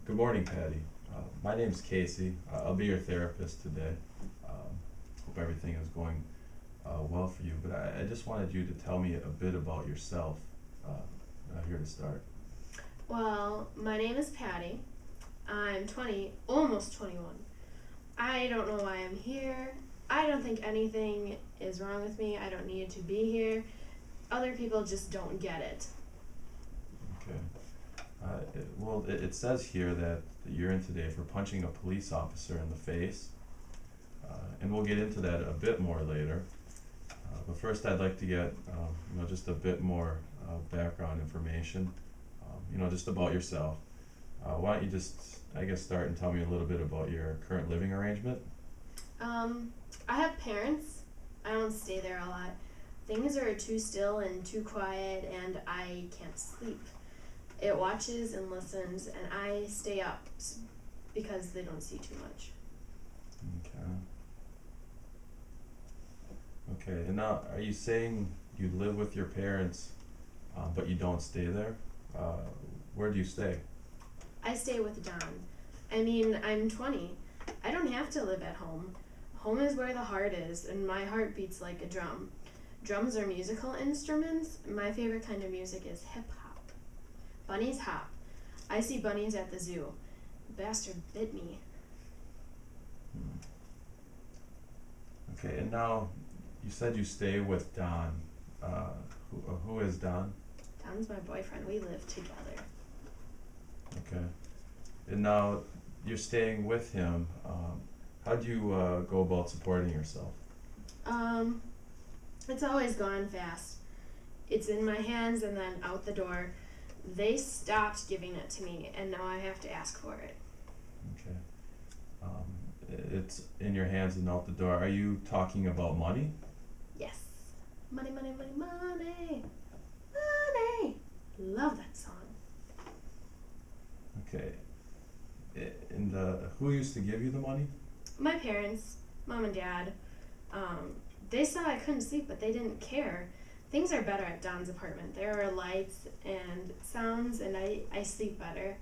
Good morning, Patty. My name's Casey. I'll be your therapist today. Hope everything is going well for you, but I just wanted you to tell me a bit about yourself here to start. Well, my name is Patty. I'm 20, almost 21. I don't know why I'm here. I don't think anything is wrong with me. I don't need to be here. Other people just don't get it. Okay. It says here that you're in today for punching a police officer in the face, and we'll get into that a bit more later. But first, I'd like to get just a bit more background information, just about yourself. Why don't you just, I guess, start and tell me a little bit about your current living arrangement? I have parents. I don't stay there a lot. Things are too still and too quiet, and I can't sleep. It watches and listens, and I stay up because they don't see too much. Okay. Okay, and now are you saying you live with your parents, but you don't stay there? Where do you stay? I stay with Don. I mean, I'm 20. I don't have to live at home. Home is where the heart is, and my heart beats like a drum. Drums are musical instruments. My favorite kind of music is hip hop. Bunnies hop. I see bunnies at the zoo. The bastard bit me. Okay, and now you said you stay with Don. Who is Don? Don's my boyfriend. We live together. Okay, and now you're staying with him. How do you go about supporting yourself? Um, it's always gone fast. It's in my hands and then out the door. They stopped giving it to me, and now I have to ask for it. Okay, it's in your hands and out the door. Are you talking about money? Yes. Money, money, money, money. Money. Love that song. Okay, and who used to give you the money? My parents, mom and dad, they saw I couldn't sleep, but they didn't care. Things are better at Don's apartment. There are lights and sounds, and I sleep better.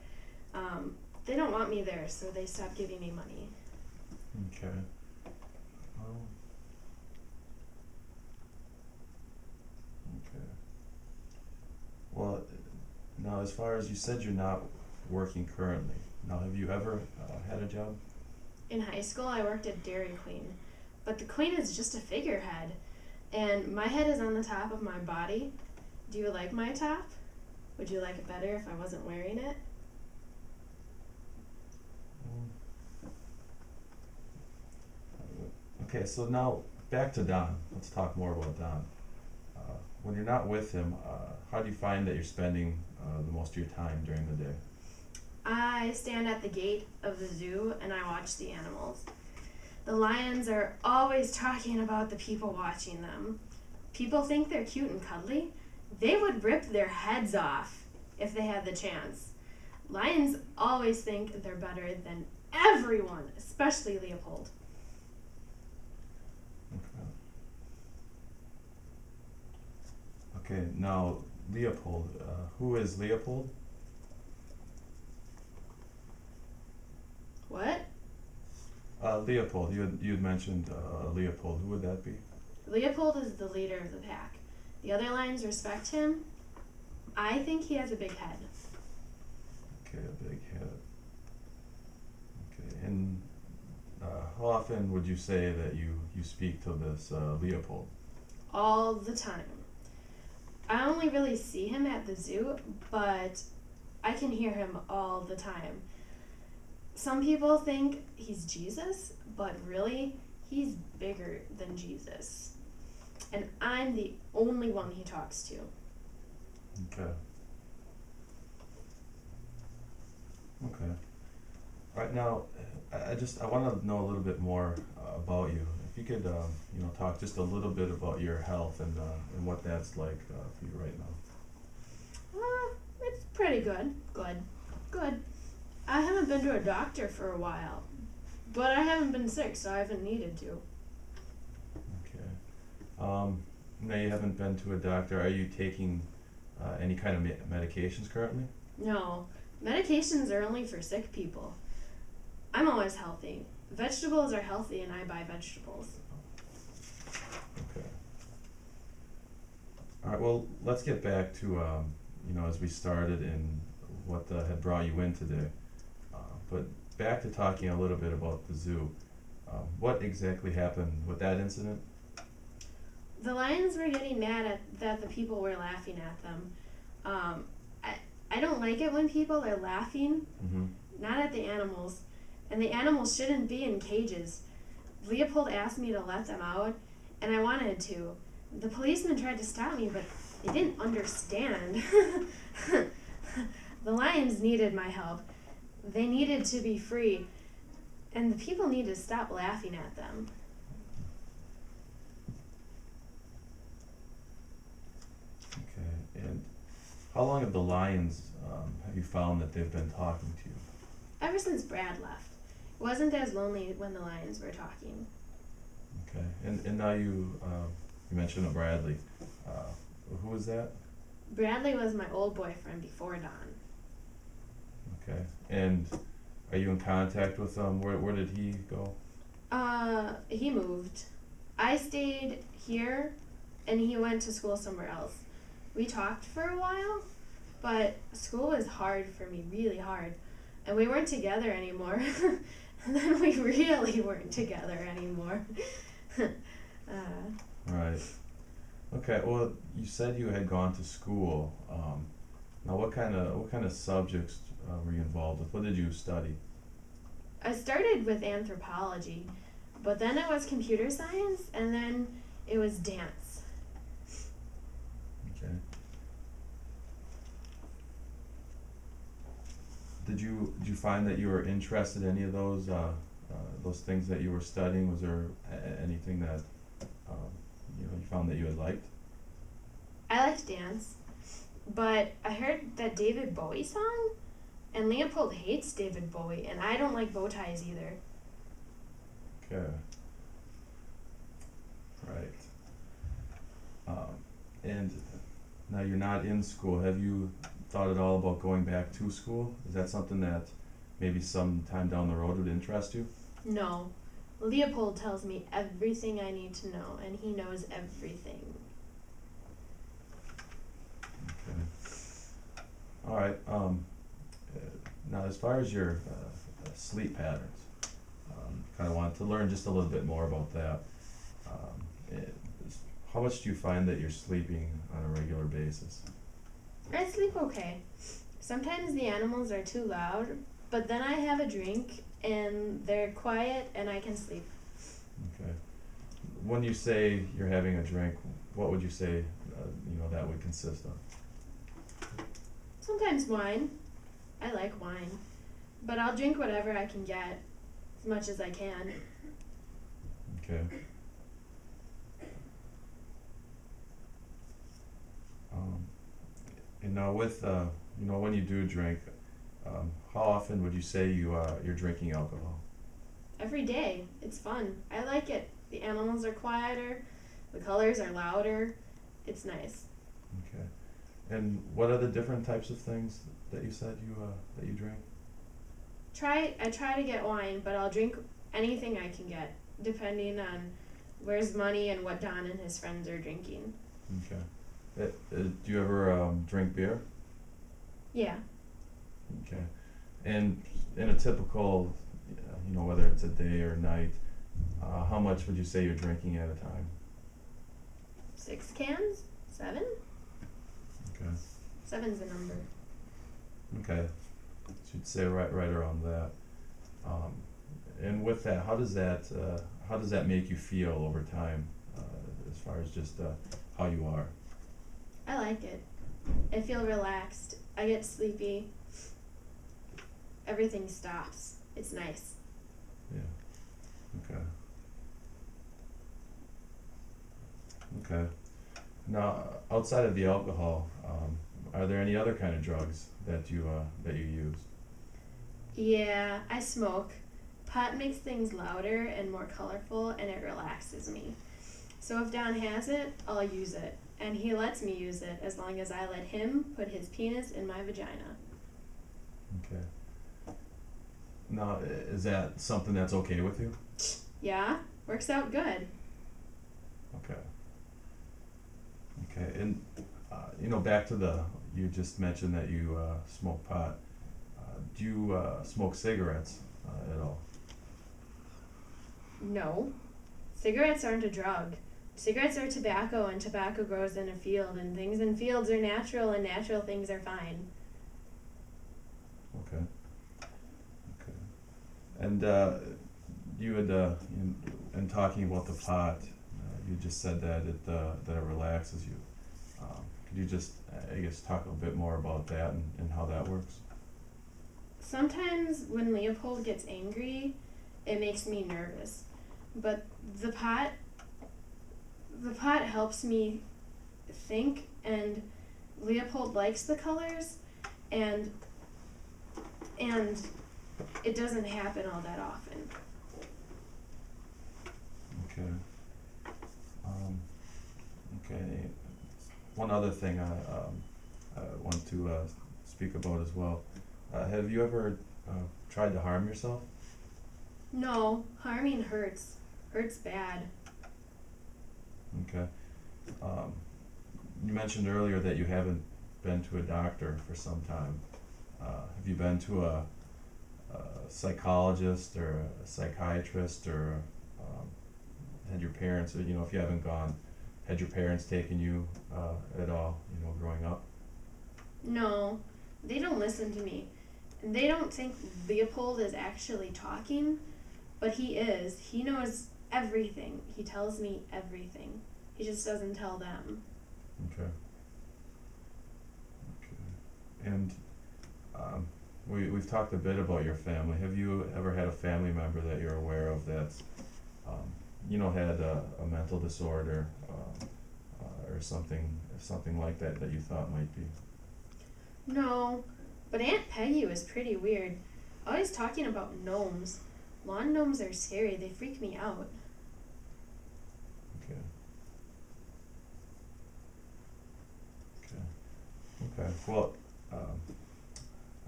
They don't want me there, so they stopped giving me money. Okay. Okay. Well, now as far as you said, you're not working currently. Now, have you ever had a job? In high school, I worked at Dairy Queen, but the queen is just a figurehead, and my head is on the top of my body. Do you like my top? Would you like it better if I wasn't wearing it? Okay, so now back to Don. Let's talk more about Don. When you're not with him, how do you find that you're spending the most of your time during the day? I stand at the gate of the zoo and I watch the animals. The lions are always talking about the people watching them. People think they're cute and cuddly. They would rip their heads off if they had the chance. Lions always think they're better than everyone, especially Leopold. Okay, now Leopold. Who is Leopold? What? Leopold. You had mentioned Leopold. Who would that be? Leopold is the leader of the pack. The other lions respect him. I think he has a big head. Okay, a big head. Okay, and how often would you say that you speak to this Leopold? All the time. I only really see him at the zoo, but I can hear him all the time. Some people think he's Jesus, but really, he's bigger than Jesus. And I'm the only one he talks to. Okay. Okay. Right now, I want to know a little bit more about you. If you could, talk just a little bit about your health and what that's like for you right now. It's pretty good. Good. I haven't been to a doctor for a while, but I haven't been sick, so I haven't needed to. Okay. Now you haven't been to a doctor. Are you taking any kind of medications currently? No, Medications are only for sick people. I'm always healthy. Vegetables are healthy and I buy vegetables. Okay. All right, well, let's get back to, as we started and what had brought you in today. But back to talking a little bit about the zoo. What exactly happened with that incident? The lions were getting mad that the people were laughing at them. I don't like it when people are laughing, not at the animals, and the animals shouldn't be in cages. Leopold asked me to let them out, and I wanted to. The policeman tried to stop me, but they didn't understand. The lions needed my help. They needed to be free, and the people need to stop laughing at them. Okay, and how long have the lions, have you found that they've been talking to you? Ever since Brad left. It wasn't as lonely when the lions were talking. Okay, and now you mentioned a Bradley. Who was that? Bradley was my old boyfriend before Don. Okay, and are you in contact with him? Where did he go? He moved. I stayed here, and he went to school somewhere else. We talked for a while, but school was hard for me, really hard. And we weren't together anymore. And then we really weren't together anymore. Right. Okay, well, you said you had gone to school. Now what kind of subjects were you involved with? What did you study? I started with anthropology, but then it was computer science, and then it was dance. Okay. Did you find that you were interested in any of those things that you were studying? Was there anything that you found that you had liked? I liked dance, but I heard that David Bowie song, and Leopold hates David Bowie, and I don't like bow ties either. Okay. Right. And now you're not in school. Have you thought at all about going back to school? Is that something that maybe sometime down the road would interest you? No. Leopold tells me everything I need to know, and he knows everything. Okay. All right. Now, as far as your sleep patterns, kind of wanted to learn just a little bit more about that. How much do you find that you're sleeping on a regular basis? I sleep okay. Sometimes the animals are too loud, but then I have a drink and they're quiet and I can sleep. Okay. When you say you're having a drink, what would you say that would consist of? Sometimes wine. I like wine. But I'll drink whatever I can get, as much as I can. Okay. And now with when you do drink, how often would you say you're drinking alcohol? Every day. It's fun. I like it. The animals are quieter, the colors are louder. It's nice. Okay. And what are the different types of things that you said that you drink? I try to get wine, but I'll drink anything I can get, depending on where's money and what Don and his friends are drinking. Okay. Do you ever drink beer? Yeah. Okay. And in a typical, whether it's a day or night, how much would you say you're drinking at a time? 6 cans? 7? Okay. 7's the number. Okay. So you'd say right around that. And with that, how does that make you feel over time, as far as just how you are? I like it. I feel relaxed. I get sleepy. Everything stops. It's nice. Yeah. Okay. Okay. Now, outside of the alcohol, are there any other kind of drugs that you use? Yeah, I smoke. Pot makes things louder and more colorful, and it relaxes me. So if Don has it, I'll use it. And he lets me use it as long as I let him put his penis in my vagina. Okay. Now, is that something that's okay with you? Yeah, works out good. Okay. Okay, and, back to you just mentioned that you, smoke pot. Do you, smoke cigarettes, at all? No, cigarettes aren't a drug. Cigarettes are tobacco, and tobacco grows in a field, and things in fields are natural, and natural things are fine. Okay. Okay. And, you had, in talking about the pot, you just said that it relaxes you. Could you just, I guess, talk a bit more about that and how that works? Sometimes when Leopold gets angry, it makes me nervous. But the pot helps me think, and Leopold likes the colors, and it doesn't happen all that often. Okay. Okay. One other thing I want to speak about as well. Have you ever tried to harm yourself? No, harming hurts. Hurts bad. Okay. Um, you mentioned earlier that you haven't been to a doctor for some time. Have you been to a psychologist or a psychiatrist, or had your parents, or, if you haven't gone, had your parents taken you at all, growing up? No, they don't listen to me. They don't think Leopold is actually talking, but he is. He knows everything. He tells me everything. He just doesn't tell them. Okay. Okay. And we've talked a bit about your family. Have you ever had a family member that you're aware of that's, had a mental disorder, or something like that you thought might be? No, but Aunt Peggy was pretty weird. Always talking about gnomes. Lawn gnomes are scary. They freak me out. Okay. Okay. Okay. Well,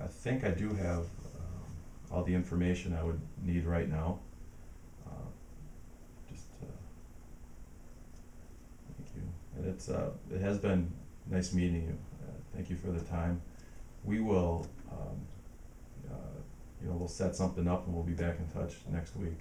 I think I do have all the information I would need right now. Just thank you. And it has been nice meeting you. Thank you for the time. We will, we'll set something up and we'll be back in touch next week.